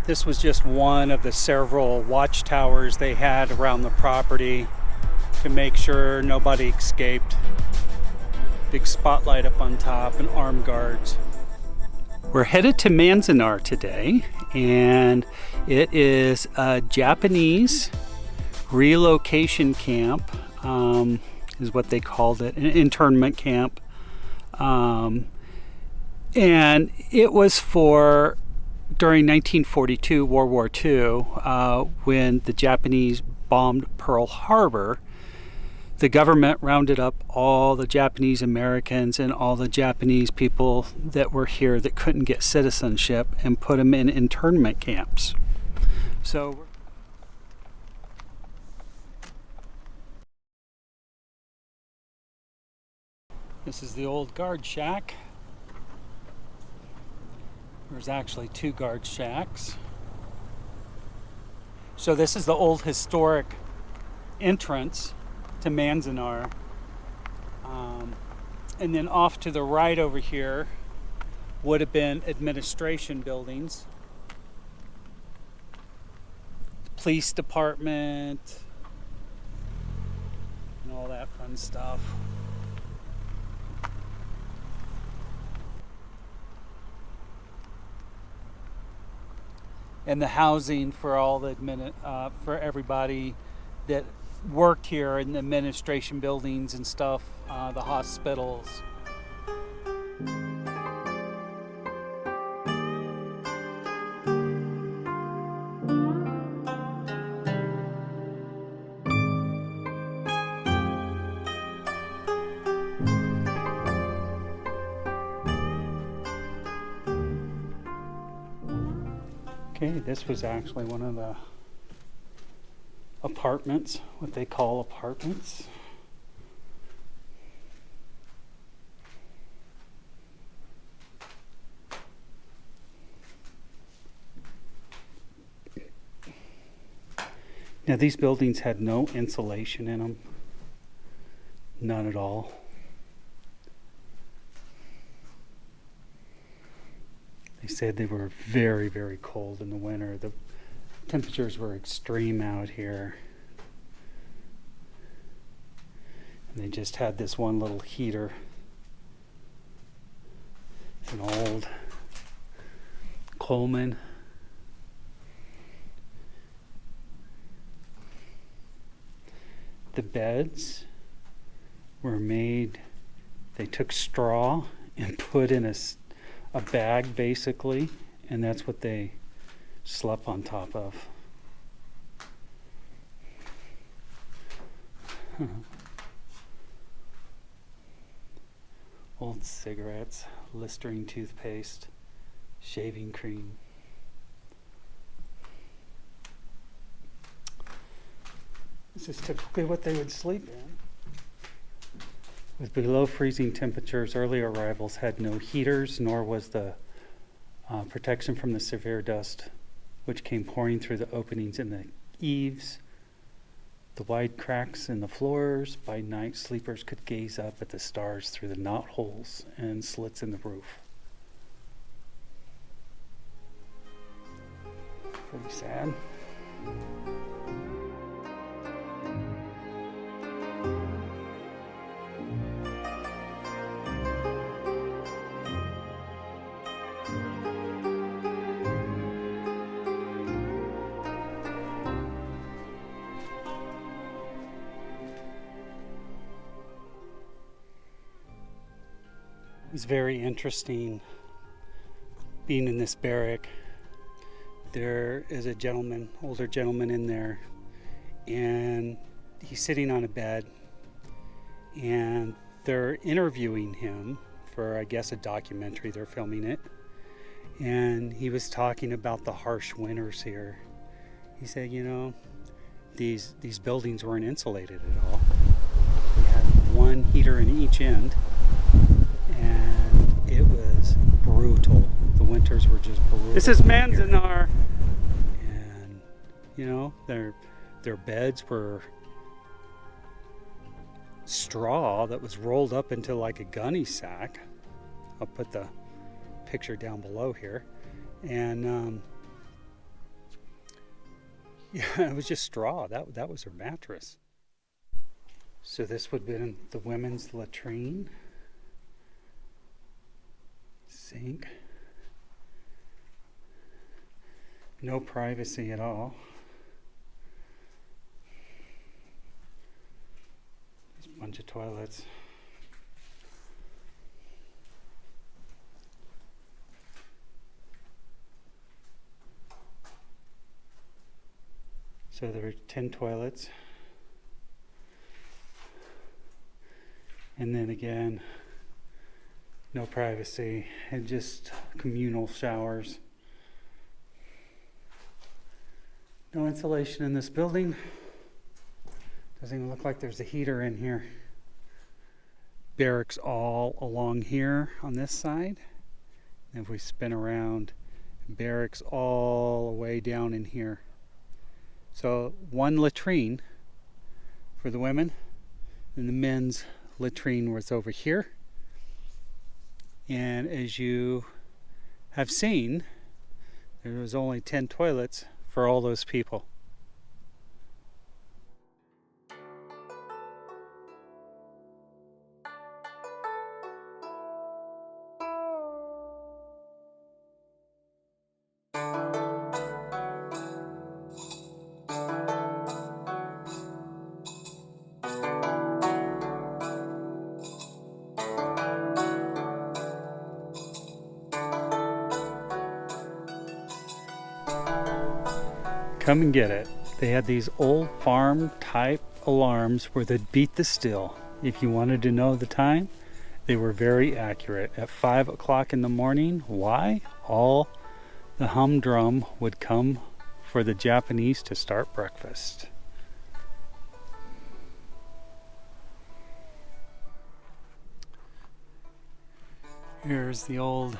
This was just one of the several watchtowers they had around the property to make sure nobody escaped. Big spotlight up on top and armed guards. We're headed to Manzanar today, and it is a Japanese relocation camp, is what they called it, an internment camp. And it was for during 1942, World War II, when the Japanese bombed Pearl Harbor. The government rounded up all the Japanese Americans and all the Japanese people that were here that couldn't get citizenship and put them in internment camps. So this is the old guard shack. There's actually two guard shacks. So this is the old historic entrance to Manzanar. And then off to the right over here would have been administration buildings. The police department and all that fun stuff. And the housing for all the for everybody that worked here in the administration buildings and stuff, the hospitals. Okay, this was actually one of the apartments, what they call apartments. Now these buildings had no insulation in them, none at all. They said they were very, very cold in the winter. The temperatures were extreme out here. And they just had this one little heater. It's an old Coleman. The beds were made, they took straw and put in a bag basically, and that's what they slept on top of. Old cigarettes, Listerine toothpaste, shaving cream. This is typically what they would sleep in. With below freezing temperatures, early arrivals had no heaters, nor was the protection from the severe dust, which came pouring through the openings in the eaves, the wide cracks in the floors. By night, sleepers could gaze up at the stars through the knotholes and slits in the roof. Pretty sad. It was very interesting being in this barrack. There is a gentleman, older gentleman in there, and he's sitting on a bed, and they're interviewing him for, I guess, a documentary. They're filming it, and he was talking about the harsh winters here. He said, you know, these buildings weren't insulated at all. We had one heater in each end, and it was brutal. The winters were just brutal. This is Manzanar. And, you know, their beds were straw that was rolled up into like a gunny sack. I'll put the picture down below here. And Yeah, it was just straw. That was her mattress. So this would have been the women's latrine. Sink. No privacy at all. There's a bunch of toilets. So there were 10 toilets. And then again, no privacy and just communal showers. No insulation in this building. Doesn't even look like there's a heater in here. Barracks all along here on this side. And if we spin around, barracks all the way down in here. So one latrine for the women, and the men's latrine was over here. And as you have seen, there was only 10 toilets for all those people. Come and get it. They had these old farm type alarms where they'd beat the still. If you wanted to know the time, they were very accurate. At 5 o'clock in the morning, why? All the humdrum would come for the Japanese to start breakfast. Here's the old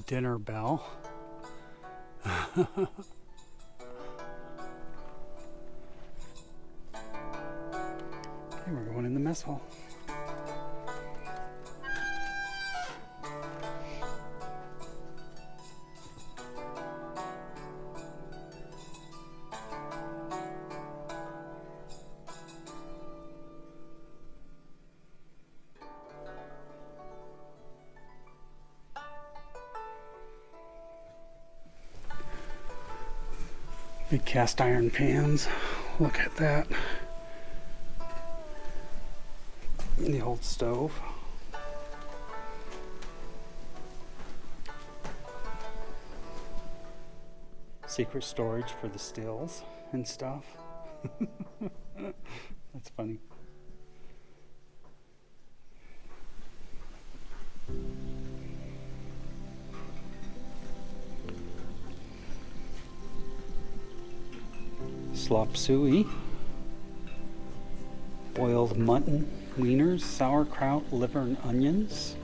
dinner bell. Okay, we're going in the mess hall. Big cast iron pans. Look at that. The old stove. Secret storage for the stills and stuff. That's funny. Slop suey. Boiled mutton, wieners, sauerkraut, liver, and onions.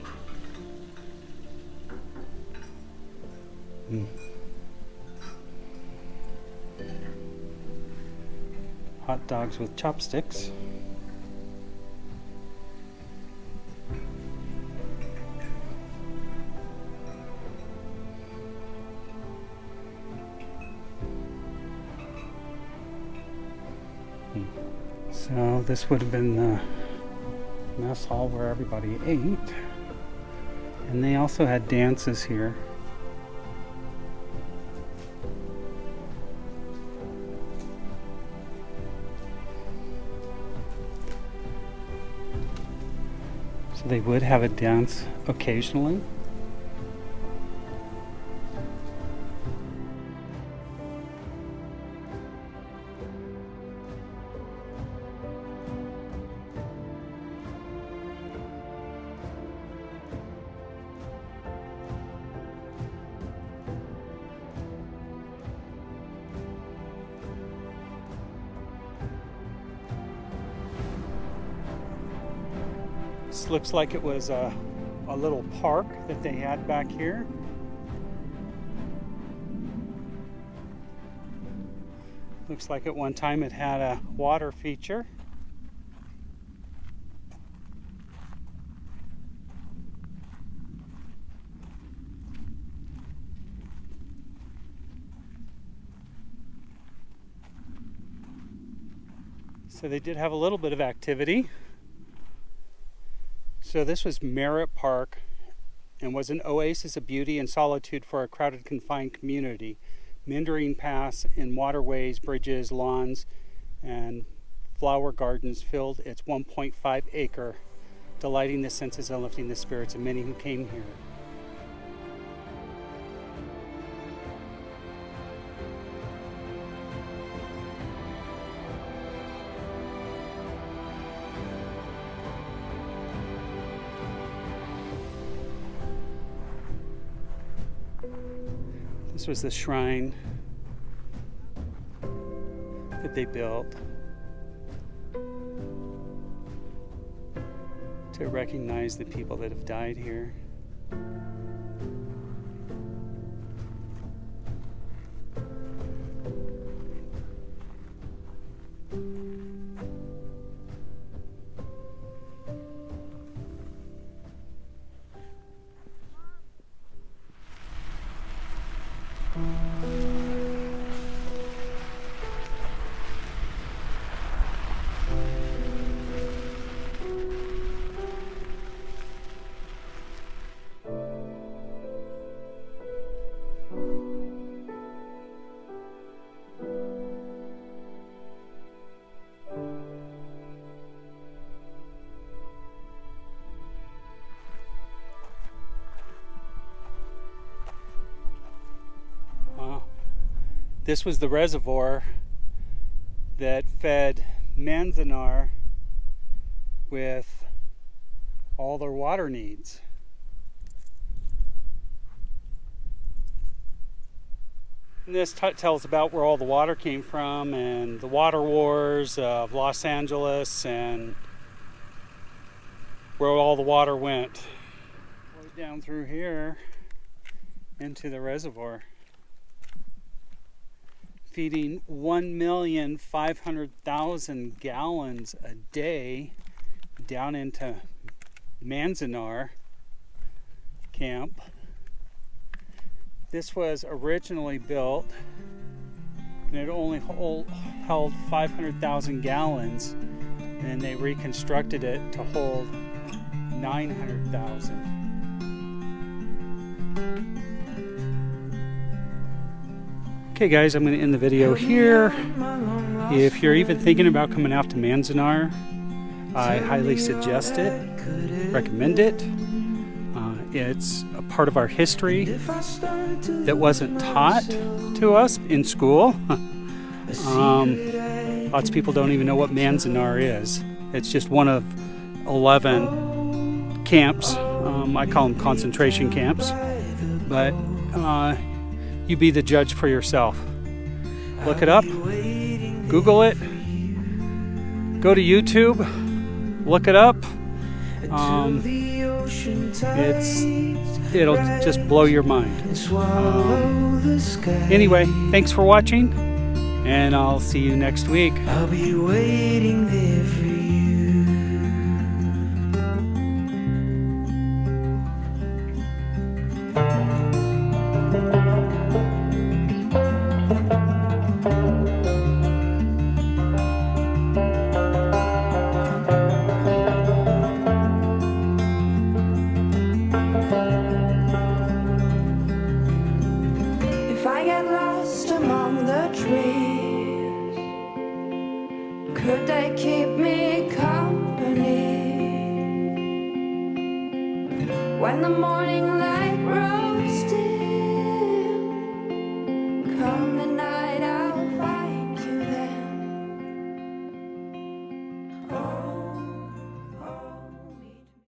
Hot dogs with chopsticks. So this would have been the mess hall where everybody ate. And they also had dances here. So they would have a dance occasionally. This looks like it was a little park that they had back here. Looks like at one time it had a water feature. So they did have a little bit of activity. So this was Merritt Park and was an oasis of beauty and solitude for a crowded, confined community. Meandering paths and waterways, bridges, lawns, and flower gardens filled its 1.5 acre, delighting the senses and lifting the spirits of many who came here. This was the shrine that they built to recognize the people that have died here. This was the reservoir that fed Manzanar with all their water needs. And this tells about where all the water came from and the water wars of Los Angeles and where all the water went. Flowed down through here into the reservoir, feeding 1,500,000 gallons a day down into Manzanar Camp. This was originally built and it only held 500,000 gallons, and they reconstructed it to hold 900,000. Okay guys, I'm going to end the video here. If you're even thinking about coming out to Manzanar, I highly suggest it, recommend it. It's a part of our history that wasn't taught to us in school. Lots of people don't even know what Manzanar is. It's just one of 11 camps. I call them concentration camps, but you be the judge for yourself. Look it up, Google it, go to YouTube, look it up. It'll just blow your mind. Anyway, thanks for watching, and I'll see you next week. I'll be waiting there for you. Could they keep me company when the morning light grows dim? Come